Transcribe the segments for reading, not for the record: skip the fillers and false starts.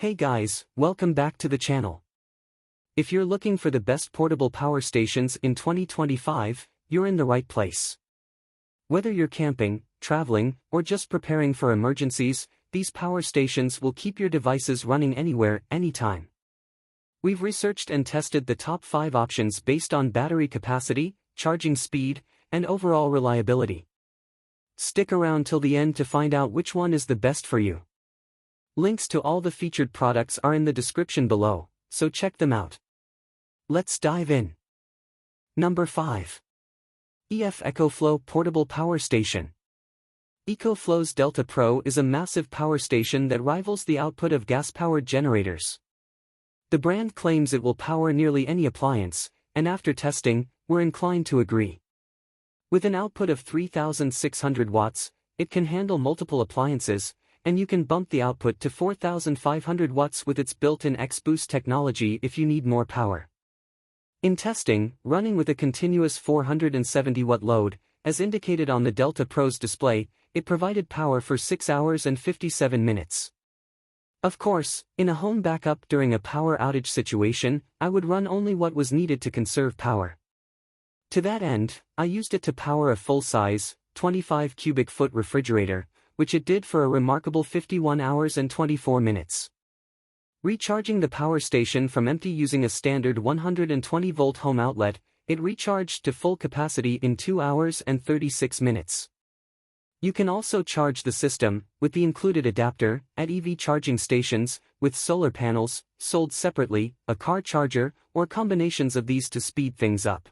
Hey guys, welcome back to the channel. If you're looking for the best portable power stations in 2025, you're in the right place. Whether you're camping, traveling, or just preparing for emergencies, these power stations will keep your devices running anywhere, anytime. We've researched and tested the top 5 options based on battery capacity, charging speed, and overall reliability. Stick around till the end to find out which one is the best for you. Links to all the featured products are in the description below, so check them out. Let's dive in. Number 5. EF EcoFlow Portable Power Station. EcoFlow's Delta Pro is a massive power station that rivals the output of gas-powered generators. The brand claims it will power nearly any appliance, and after testing, we're inclined to agree. With an output of 3,600 watts, it can handle multiple appliances, and you can bump the output to 4,500 watts with its built-in X-Boost technology if you need more power. In testing, running with a continuous 470-watt load, as indicated on the Delta Pro's display, it provided power for 6 hours and 57 minutes. Of course, in a home backup during a power outage situation, I would run only what was needed to conserve power. To that end, I used it to power a full-size, 25 cubic foot refrigerator, which it did for a remarkable 51 hours and 24 minutes. Recharging the power station from empty using a standard 120-volt home outlet, it recharged to full capacity in 2 hours and 36 minutes. You can also charge the system, with the included adapter, at EV charging stations, with solar panels, sold separately, a car charger, or combinations of these to speed things up.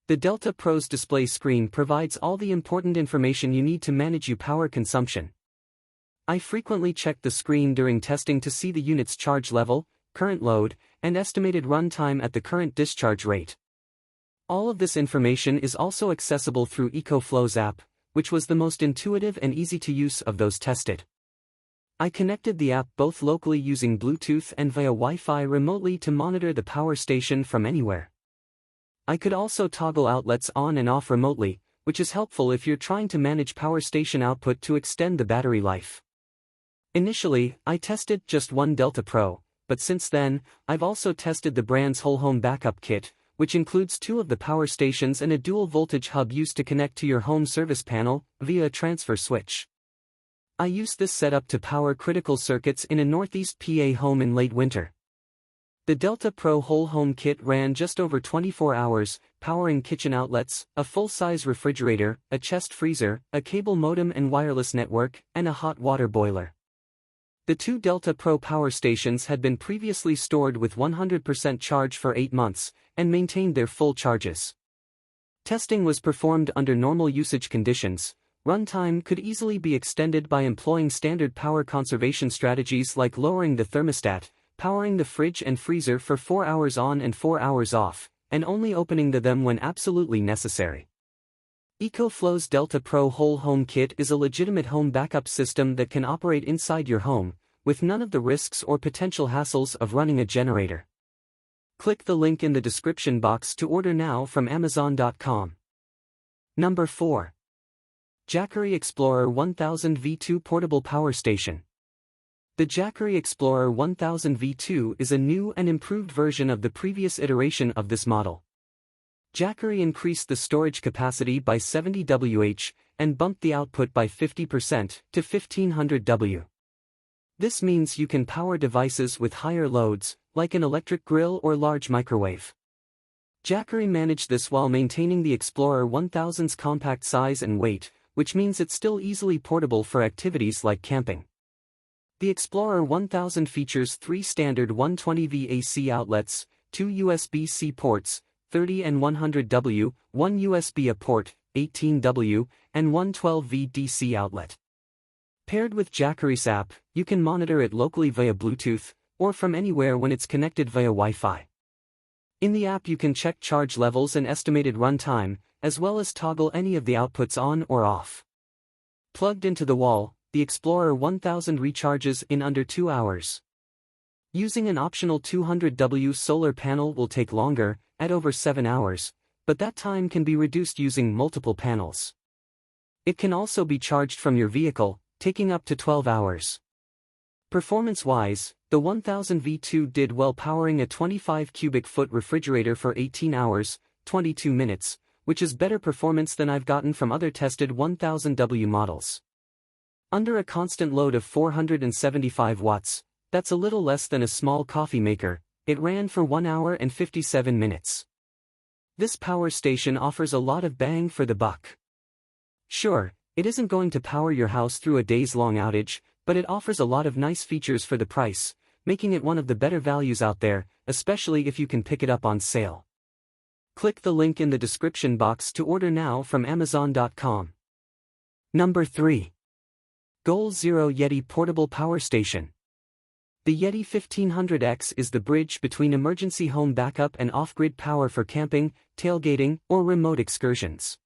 The Delta Pro's display screen provides all the important information you need to manage your power consumption. I frequently check the screen during testing to see the unit's charge level, current load, and estimated runtime at the current discharge rate. All of this information is also accessible through EcoFlow's app, which was the most intuitive and easy to use of those tested. I connected the app both locally using Bluetooth and via Wi-Fi remotely to monitor the power station from anywhere. I could also toggle outlets on and off remotely, which is helpful if you're trying to manage power station output to extend the battery life. Initially, I tested just one Delta Pro, but since then, I've also tested the brand's whole home backup kit, which includes 2 of the power stations and a dual voltage hub used to connect to your home service panel via a transfer switch. I used this setup to power critical circuits in a Northeast PA home in late winter. The Delta Pro whole home kit ran just over 24 hours, powering kitchen outlets, a full-size refrigerator, a chest freezer, a cable modem and wireless network, and a hot water boiler. The 2 Delta Pro power stations had been previously stored with 100% charge for 8 months, and maintained their full charges. Testing was performed under normal usage conditions. Runtime could easily be extended by employing standard power conservation strategies like lowering the thermostat, powering the fridge and freezer for 4 hours on and 4 hours off, and only opening them when absolutely necessary. EcoFlow's Delta Pro Whole Home Kit is a legitimate home backup system that can operate inside your home, with none of the risks or potential hassles of running a generator. Click the link in the description box to order now from Amazon.com. Number 4. Jackery Explorer 1000 V2 Portable Power Station. The Jackery Explorer 1000 V2 is a new and improved version of the previous iteration of this model. Jackery increased the storage capacity by 70 Wh, and bumped the output by 50% to 1500 W. This means you can power devices with higher loads, like an electric grill or large microwave. Jackery managed this while maintaining the Explorer 1000's compact size and weight, which means it's still easily portable for activities like camping. The Explorer 1000 features 3 standard 120V AC outlets, 2 USB-C ports, 30 and 100W, 1 USB-A port, 18W, and 1 12V DC outlet. Paired with Jackery's app, you can monitor it locally via Bluetooth, or from anywhere when it's connected via Wi-Fi. In the app you can check charge levels and estimated runtime, as well as toggle any of the outputs on or off. Plugged into the wall, the Explorer 1000 recharges in under 2 hours. Using an optional 200W solar panel will take longer, at over 7 hours, but that time can be reduced using multiple panels. It can also be charged from your vehicle, taking up to 12 hours. Performance-wise, The 1000 V2 did well powering a 25 cubic foot refrigerator for 18 hours, 22 minutes, which is better performance than I've gotten from other tested 1000W models. Under a constant load of 475 watts, that's a little less than a small coffee maker, it ran for 1 hour and 57 minutes. This power station offers a lot of bang for the buck. Sure, it isn't going to power your house through a days-long outage, but it offers a lot of nice features for the price, making it one of the better values out there, especially if you can pick it up on sale. Click the link in the description box to order now from Amazon.com. Number 3. Goal Zero Yeti Portable Power Station. The Yeti 1500X is the bridge between emergency home backup and off-grid power for camping, tailgating, or remote excursions.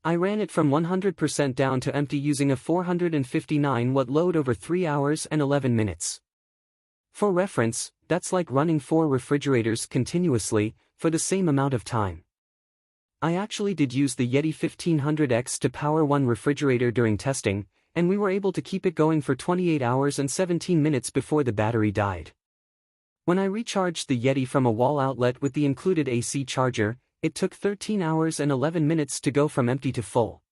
I ran it from 100% down to empty using a 459 watt load over 3 hours and 11 minutes. For reference, that's like running 4 refrigerators continuously, for the same amount of time. I actually did use the Yeti 1500X to power one refrigerator during testing, and we were able to keep it going for 28 hours and 17 minutes before the battery died. When I recharged the Yeti from a wall outlet with the included AC charger, it took 13 hours and 11 minutes to go from empty to full.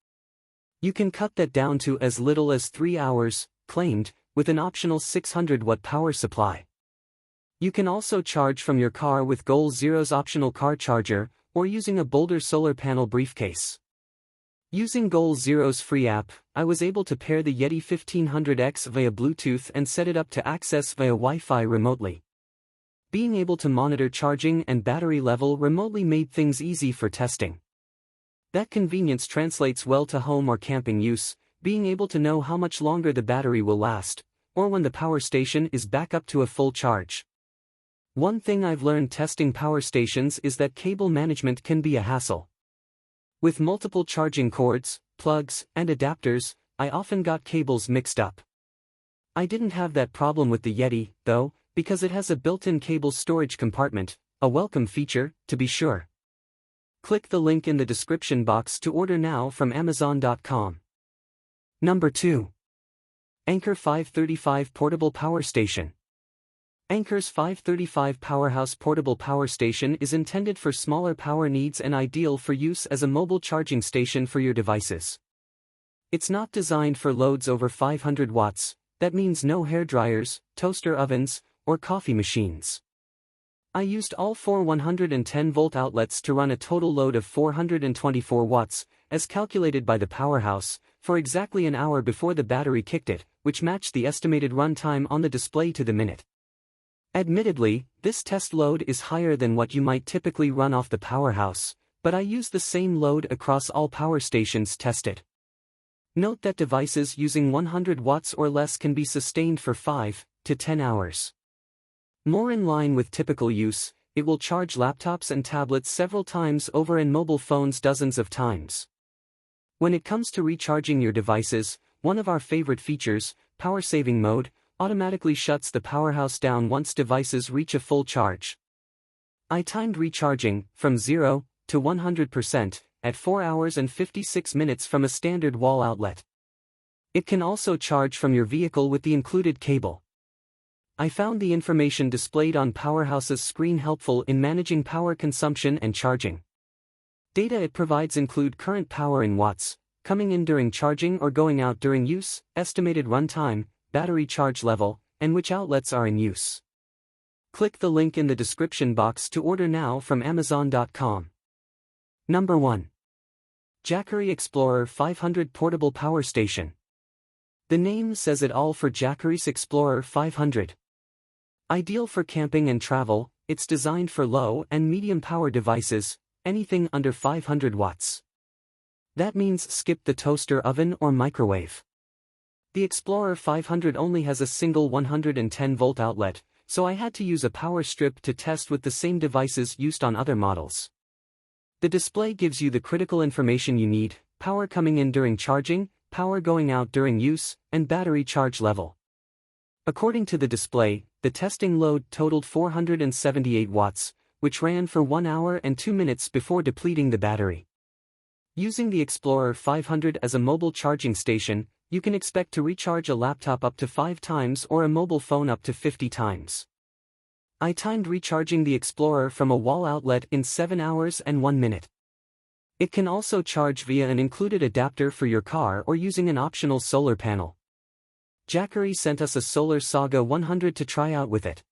You can cut that down to as little as 3 hours, claimed, with an optional 600 watt power supply. You can also charge from your car with Goal Zero's optional car charger, or using a Boulder solar panel briefcase. Using Goal Zero's free app, I was able to pair the Yeti 1500X via Bluetooth and set it up to access via Wi-Fi remotely. Being able to monitor charging and battery level remotely made things easy for testing. That convenience translates well to home or camping use, being able to know how much longer the battery will last, or when the power station is back up to a full charge. One thing I've learned testing power stations is that cable management can be a hassle. With multiple charging cords, plugs, and adapters, I often got cables mixed up. I didn't have that problem with the Yeti, though, because it has a built-in cable storage compartment, a welcome feature, to be sure. Click the link in the description box to order now from Amazon.com. Number 2. Anker 535 Portable Power Station. Anker's 535 Powerhouse Portable Power Station is intended for smaller power needs and ideal for use as a mobile charging station for your devices. It's not designed for loads over 500 watts, that means no hairdryers, toaster ovens, or coffee machines. I used all 4 110-volt outlets to run a total load of 424 watts, as calculated by the Powerhouse, for exactly an hour before the battery kicked it, which matched the estimated runtime on the display to the minute. Admittedly, this test load is higher than what you might typically run off the Powerhouse, but I used the same load across all power stations tested. Note that devices using 100 watts or less can be sustained for 5 to 10 hours. More in line with typical use, it will charge laptops and tablets several times over and mobile phones dozens of times. When it comes to recharging your devices, one of our favorite features, Power Saving Mode, automatically shuts the Powerhouse down once devices reach a full charge. I timed recharging, from 0 to 100%, at 4 hours and 56 minutes from a standard wall outlet. It can also charge from your vehicle with the included cable. I found the information displayed on Powerhouse's screen helpful in managing power consumption and charging. Data it provides include current power in watts, coming in during charging or going out during use, estimated runtime, battery charge level, and which outlets are in use. Click the link in the description box to order now from Amazon.com. Number 1. Jackery Explorer 500 Portable Power Station. The name says it all for Jackery's Explorer 500. Ideal for camping and travel, it's designed for low and medium power devices, anything under 500 watts. That means skip the toaster oven or microwave. The Explorer 500 only has a single 110-volt outlet, so I had to use a power strip to test with the same devices used on other models. The display gives you the critical information you need: power coming in during charging, power going out during use, and battery charge level. According to the display, the testing load totaled 478 watts, which ran for 1 hour and 2 minutes before depleting the battery. Using the Explorer 500 as a mobile charging station, you can expect to recharge a laptop up to 5 times or a mobile phone up to 50 times. I timed recharging the Explorer from a wall outlet in 7 hours and 1 minute. It can also charge via an included adapter for your car or using an optional solar panel. Jackery sent us a Solar Saga 100 to try out with it.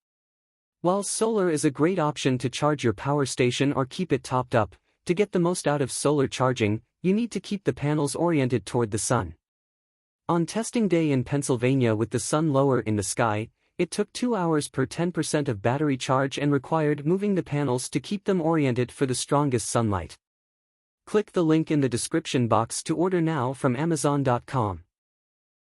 While solar is a great option to charge your power station or keep it topped up, to get the most out of solar charging, you need to keep the panels oriented toward the sun. On testing day in Pennsylvania with the sun lower in the sky, it took 2 hours per 10% of battery charge and required moving the panels to keep them oriented for the strongest sunlight. Click the link in the description box to order now from Amazon.com.